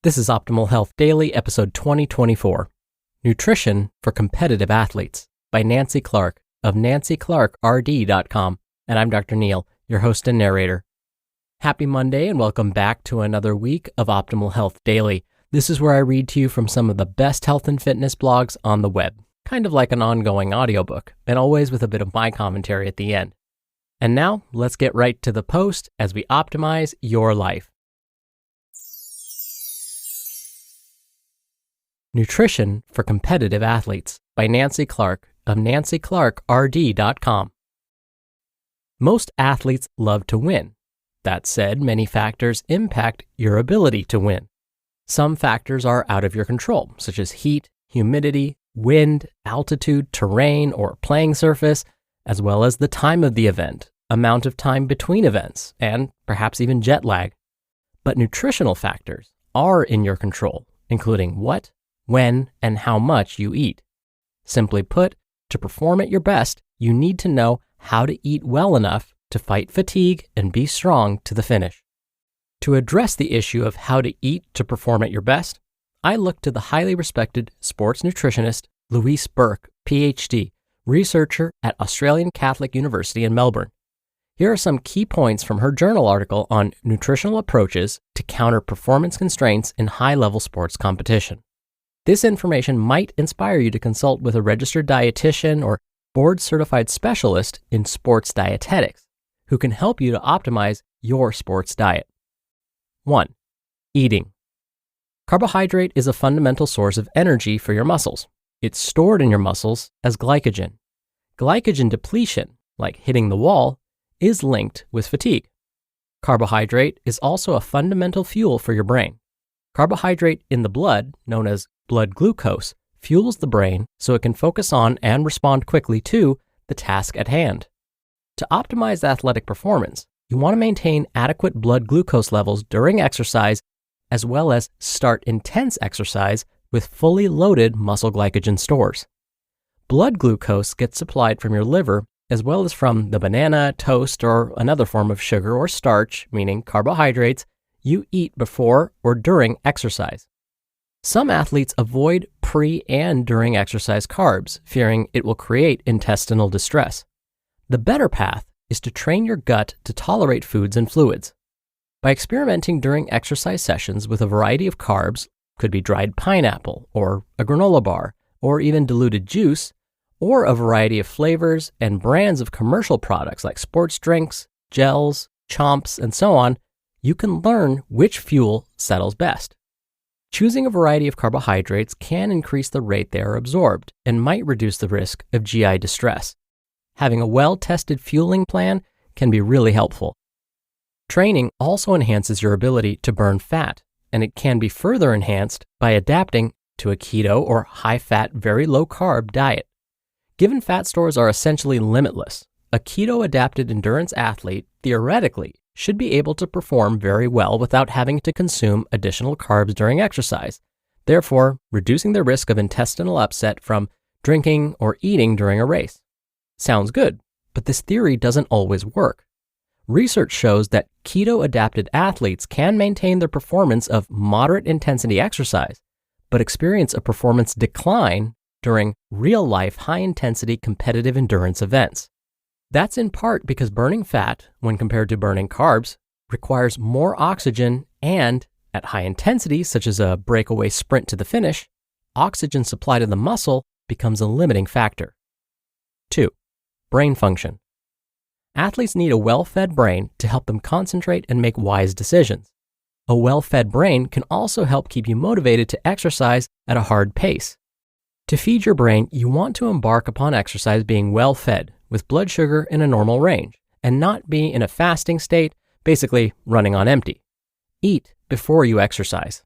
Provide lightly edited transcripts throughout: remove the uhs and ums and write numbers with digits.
This is Optimal Health Daily, episode 2024, Nutrition for Competitive Athletes by Nancy Clark of nancyclarkrd.com. And I'm Dr. Neal, your host and narrator. Happy Monday and welcome back to another week of Optimal Health Daily. This is where I read to you from some of the best health and fitness blogs on the web, kind of like an ongoing audiobook, and always with a bit of my commentary at the end. And now, let's get right to the post as we optimize your life. Nutrition for Competitive Athletes by Nancy Clark of nancyclarkrd.com. Most athletes love to win. That said, many factors impact your ability to win. Some factors are out of your control, such as heat, humidity, wind, altitude, terrain, or playing surface, as well as the time of the event, amount of time between events, and perhaps even jet lag. But nutritional factors are in your control, including what, when, and how much you eat. Simply put, to perform at your best, you need to know how to eat well enough to fight fatigue and be strong to the finish. To address the issue of how to eat to perform at your best, I look to the highly respected sports nutritionist Louise Burke, PhD, researcher at Australian Catholic University in Melbourne. Here are some key points from her journal article on nutritional approaches to counter performance constraints in high-level sports competition. This information might inspire you to consult with a registered dietitian or board-certified specialist in sports dietetics who can help you to optimize your sports diet. 1. Eating. Carbohydrate is a fundamental source of energy for your muscles. It's stored in your muscles as glycogen. Glycogen depletion, like hitting the wall, is linked with fatigue. Carbohydrate is also a fundamental fuel for your brain. Carbohydrate in the blood, known as blood glucose, fuels the brain so it can focus on and respond quickly to the task at hand. To optimize athletic performance, you want to maintain adequate blood glucose levels during exercise, as well as start intense exercise with fully loaded muscle glycogen stores. Blood glucose gets supplied from your liver as well as from the banana, toast, or another form of sugar or starch, meaning carbohydrates, you eat before or during exercise. Some athletes avoid pre and during exercise carbs, fearing it will create intestinal distress. The better path is to train your gut to tolerate foods and fluids. By experimenting during exercise sessions with a variety of carbs, could be dried pineapple or a granola bar, or even diluted juice, or a variety of flavors and brands of commercial products like sports drinks, gels, chomps, and so on, you can learn which fuel settles best. Choosing a variety of carbohydrates can increase the rate they are absorbed and might reduce the risk of GI distress. Having a well-tested fueling plan can be really helpful. Training also enhances your ability to burn fat, and it can be further enhanced by adapting to a keto or high-fat, very low-carb diet. Given fat stores are essentially limitless, a keto-adapted endurance athlete theoretically should be able to perform very well without having to consume additional carbs during exercise, therefore reducing the risk of intestinal upset from drinking or eating during a race. Sounds good, but this theory doesn't always work. Research shows that keto-adapted athletes can maintain their performance of moderate intensity exercise, but experience a performance decline during real-life high-intensity competitive endurance events. That's in part because burning fat, when compared to burning carbs, requires more oxygen and, at high intensity, such as a breakaway sprint to the finish, oxygen supply to the muscle becomes a limiting factor. 2. Brain function. Athletes need a well-fed brain to help them concentrate and make wise decisions. A well-fed brain can also help keep you motivated to exercise at a hard pace. To feed your brain, you want to embark upon exercise being well-fed, with blood sugar in a normal range, and not be in a fasting state, basically running on empty. Eat before you exercise.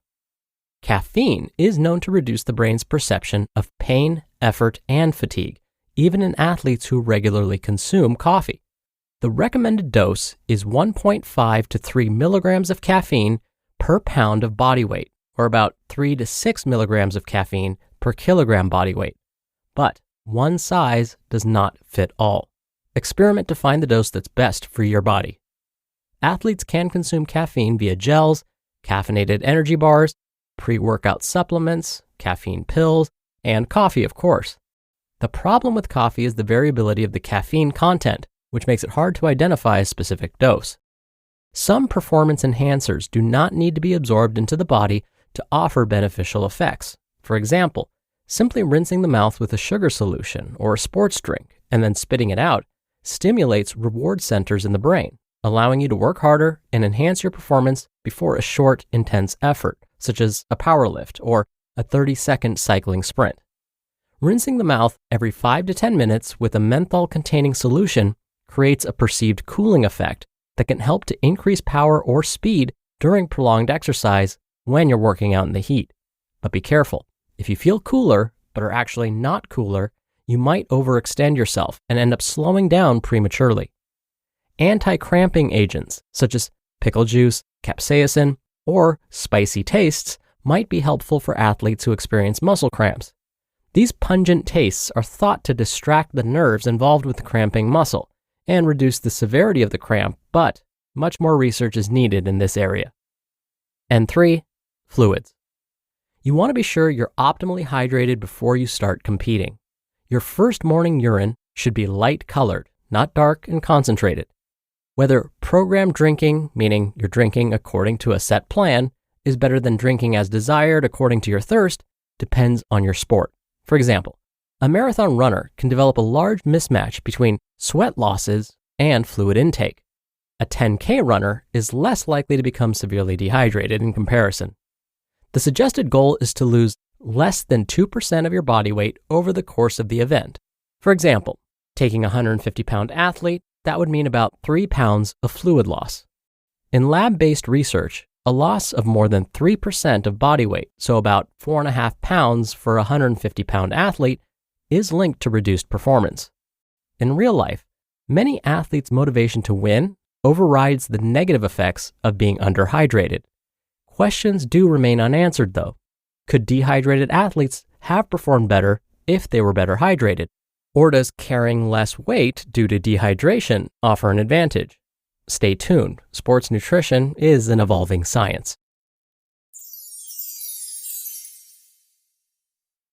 Caffeine is known to reduce the brain's perception of pain, effort, and fatigue, even in athletes who regularly consume coffee. The recommended dose is 1.5 to 3 milligrams of caffeine per pound of body weight, or about 3 to 6 milligrams of caffeine per kilogram body weight. But one size does not fit all. Experiment to find the dose that's best for your body. Athletes can consume caffeine via gels, caffeinated energy bars, pre-workout supplements, caffeine pills, and coffee, of course. The problem with coffee is the variability of the caffeine content, which makes it hard to identify a specific dose. Some performance enhancers do not need to be absorbed into the body to offer beneficial effects. For example, simply rinsing the mouth with a sugar solution or a sports drink and then spitting it out stimulates reward centers in the brain, allowing you to work harder and enhance your performance before a short, intense effort, such as a power lift or a 30-second cycling sprint. Rinsing the mouth every 5 to 10 minutes with a menthol-containing solution creates a perceived cooling effect that can help to increase power or speed during prolonged exercise when you're working out in the heat. But be careful. If you feel cooler, but are actually not cooler, you might overextend yourself and end up slowing down prematurely. Anti-cramping agents, such as pickle juice, capsaicin, or spicy tastes, might be helpful for athletes who experience muscle cramps. These pungent tastes are thought to distract the nerves involved with the cramping muscle and reduce the severity of the cramp, but much more research is needed in this area. And 3, fluids. You want to be sure you're optimally hydrated before you start competing. Your first morning urine should be light colored, not dark and concentrated. Whether programmed drinking, meaning you're drinking according to a set plan, is better than drinking as desired according to your thirst, depends on your sport. For example, a marathon runner can develop a large mismatch between sweat losses and fluid intake. A 10K runner is less likely to become severely dehydrated in comparison. The suggested goal is to lose less than 2% of your body weight over the course of the event. For example, taking a 150-pound athlete, that would mean about 3 pounds of fluid loss. In lab-based research, a loss of more than 3% of body weight, so about 4.5 pounds for a 150-pound athlete, is linked to reduced performance. In real life, many athletes' motivation to win overrides the negative effects of being underhydrated. Questions do remain unanswered, though. Could dehydrated athletes have performed better if they were better hydrated? Or does carrying less weight due to dehydration offer an advantage? Stay tuned. Sports nutrition is an evolving science.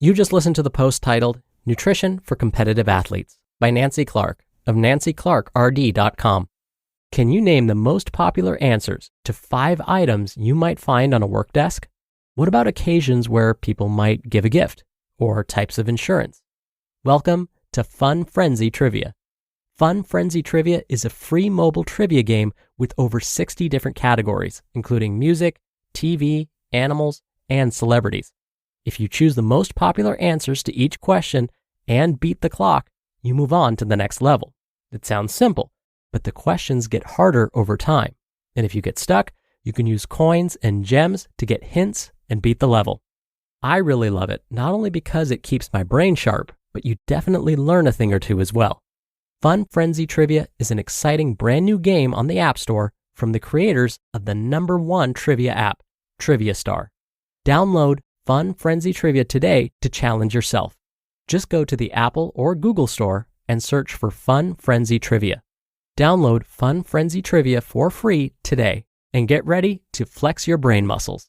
You just listened to the post titled Nutrition for Competitive Athletes by Nancy Clark of nancyclarkrd.com. Can you name the most popular answers to 5 items you might find on a work desk? What about occasions where people might give a gift or types of insurance? Welcome to Fun Frenzy Trivia. Fun Frenzy Trivia is a free mobile trivia game with over 60 different categories, including music, TV, animals, and celebrities. If you choose the most popular answers to each question and beat the clock, you move on to the next level. It sounds simple, but the questions get harder over time. And if you get stuck, you can use coins and gems to get hints and beat the level. I really love it, not only because it keeps my brain sharp, but you definitely learn a thing or two as well. Fun Frenzy Trivia is an exciting brand new game on the App Store from the creators of the #1 trivia app, Trivia Star. Download Fun Frenzy Trivia today to challenge yourself. Just go to the Apple or Google Store and search for Fun Frenzy Trivia. Download Fun Frenzy Trivia for free today and get ready to flex your brain muscles.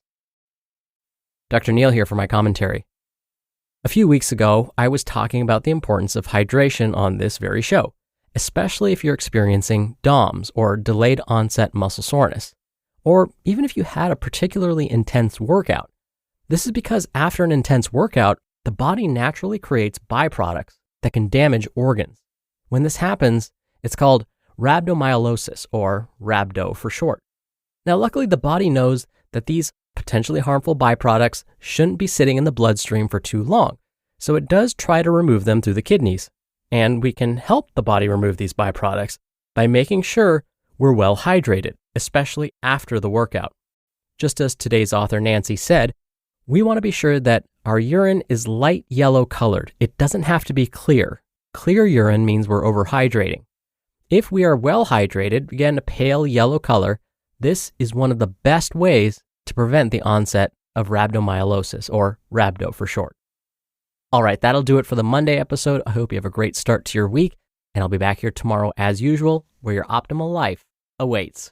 Dr. Neal here for my commentary. A few weeks ago, I was talking about the importance of hydration on this very show, especially if you're experiencing DOMS or delayed onset muscle soreness, or even if you had a particularly intense workout. This is because after an intense workout, the body naturally creates byproducts that can damage organs. When this happens, it's called rhabdomyolysis, or rhabdo for short. Now, luckily, the body knows that these potentially harmful byproducts shouldn't be sitting in the bloodstream for too long, so it does try to remove them through the kidneys. And we can help the body remove these byproducts by making sure we're well hydrated, especially after the workout. Just as today's author Nancy said, we want to be sure that our urine is light yellow colored. It doesn't have to be clear. Clear urine means we're overhydrating. If we are well hydrated, again, a pale yellow color, this is one of the best ways to prevent the onset of rhabdomyolysis, or rhabdo for short. All right, that'll do it for the Monday episode. I hope you have a great start to your week, and I'll be back here tomorrow as usual, where your optimal life awaits.